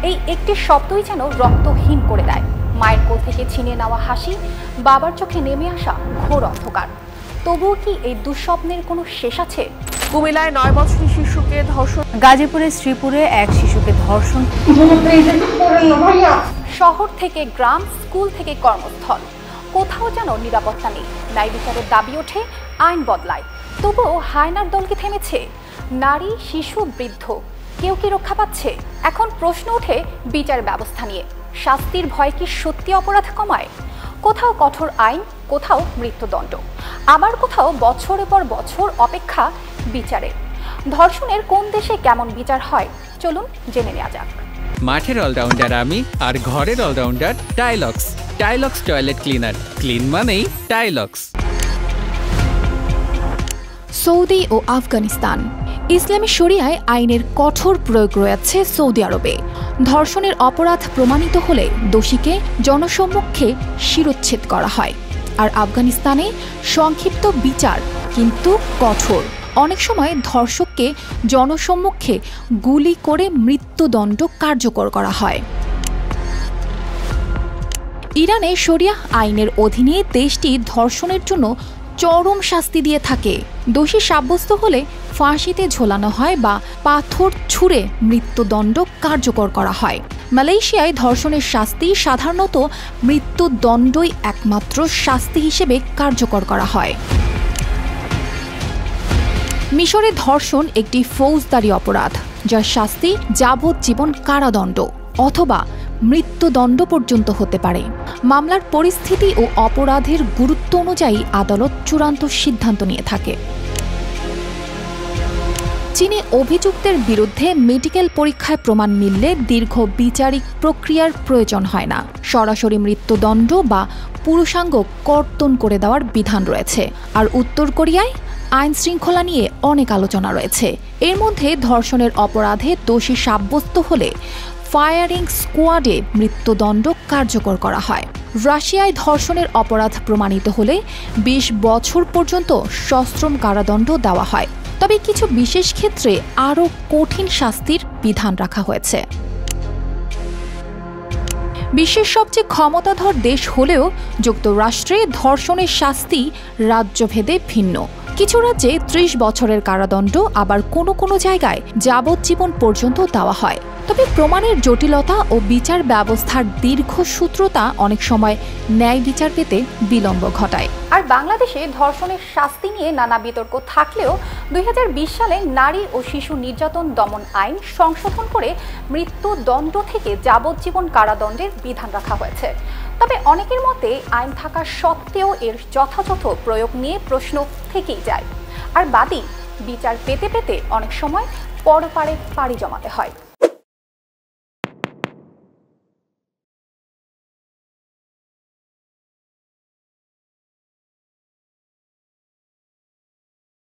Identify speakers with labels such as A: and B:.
A: এই একটি শব্দই যেন রক্তহীন করে দেয়। মায়ের কোল থেকে ছিনিয়ে নেওয়া হাসি, বাবার চোখে নেমে আসা ঘোর অন্ধকার। তবুও কি এই দুঃস্বপ্নের কোনো শেষ আছে?
B: কুমিল্লায় 9 বছরের শিশুকে ধর্ষণ,
C: গাজীপুরের শ্রীপুরে এক শিশুকে ধর্ষণ।
A: শহর থেকে গ্রাম, স্কুল থেকে কর্মস্থল, কোথাও যেন নিরাপত্তা নেই। ন্যায় বিচারের দাবি ওঠে, আইন বদলায়, তবুও হায়নার দল কি থেমেছে? নারী, শিশু, বৃদ্ধ, কেউ কি রক্ষা পাচ্ছে? এখন প্রশ্ন ওঠে বিচার ব্যবস্থা নিয়ে। শাস্তির ভয় কি সত্যি অপরাধ কমায়? কোথাও কঠোর আইন, কোথাও মৃত্যুদণ্ড, আবার কোথাও বছরের পর বছর অপেক্ষা বিচারে। ধর্ষণের কোন দেশে কেমন বিচার হয়, চলুন জেনে নেওয়া যাক।
D: মাঠের অলরাউন্ডার আমি, আর ঘরের allrounder Tylox. Tylox toilet cleaner, clean মানেই টাইলক্স।
A: সৌদি ও আফগানিস্তান। ইসলামী শরিয়ায় আইনের কঠোর প্রয়োগ রয়েছে সৌদি আরবে। ধর্ষণের অপরাধ প্রমাণিত হলে দোষীকে জনসম্মুখে শিরচ্ছেদ করা হয়। আর আফগানিস্তানে সংক্ষিপ্ত বিচার কিন্তু কঠোর। অনেক সময় ধর্ষককে জনসম্মুখে গুলি করে মৃত্যুদণ্ড কার্যকর করা হয়। ইরানে শরিয়াহ আইনের অধীনে দেশটি ধর্ষণের জন্য চরম শাস্তি দিয়ে থাকে। দোষী সাব্যস্ত হলে ফাঁসিতে ঝোলানো হয় বা পাথর ছুঁড়ে মৃত্যুদণ্ড কার্যকর করা হয়। মালয়েশিয়ায় ধর্ষণের শাস্তি সাধারণত মৃত্যুদণ্ডই একমাত্র শাস্তি হিসেবে কার্যকর করা হয়। মিশরে ধর্ষণ একটি ফৌজদারি অপরাধ, যার শাস্তি যাবজ্জীবন কারাদণ্ড অথবা মৃত্যুদণ্ড পর্যন্ত হতে পারে। মামলার পরিস্থিতি ও অপরাধের গুরুত্ব অনুযায়ী আদালত চূড়ান্ত সিদ্ধান্ত নিয়ে থাকে। চীনে অভিযুক্তের বিরুদ্ধে মেডিকেল পরীক্ষায় প্রমাণ মিললে দীর্ঘ বিচারিক প্রক্রিয়ার প্রয়োজন হয় না। সরাসরি মৃত্যুদণ্ড বা পুরুষাঙ্গ কর্তন করে দেওয়ার বিধান রয়েছে। আর উত্তর কোরিয়ায় আইন শৃঙ্খলা নিয়ে অনেক আলোচনা রয়েছে। এর মধ্যে ধর্ষণের অপরাধে দোষী সাব্যস্ত হলে ফায়ারিং স্কোয়াডে মৃত্যুদণ্ড কার্যকর করা হয়। রাশিয়ায় ধর্ষণের অপরাধ প্রমাণিত হলে 20 বছর পর্যন্ত সশ্রম কারাদণ্ড দেওয়া হয়। তবে কিছু বিশেষ ক্ষেত্রে আরও কঠিন শাস্তির বিধান রাখা হয়েছে। বিশ্বের সবচেয়ে ক্ষমতাধর দেশ হলেও যুক্তরাষ্ট্রে ধর্ষণের শাস্তি রাজ্যভেদে ভিন্ন। কিছু রাজ্যে 30 বছরের কারাদণ্ড, আবার কোনো কোনো জায়গায় যাবজ্জীবন পর্যন্ত দেওয়া হয়। তবে প্রমাণের জটিলতা ও বিচার ব্যবস্থার দীর্ঘসূত্রতা অনেক সময় ন্যায় বিচার পেতে বিলম্ব ঘটায়। আর বাংলাদেশে ধর্ষণের শাস্তি নিয়ে নানা বিতর্ক থাকলেও 2020 সালে নারী ও শিশু নির্যাতন দমন আইন সংশোধন করে মৃত্যুদণ্ড থেকে যাবজ্জীবন কারাদণ্ডের বিধান রাখা হয়েছে। তবে অনেকের মতে আইন থাকা সত্ত্বেও এর যথাযথ প্রয়োগ নিয়ে প্রশ্ন থেকেই যায়। আর বাদী বিচার পেতে পেতে অনেক সময় পরপারে পাড়ি জমাতে হয়।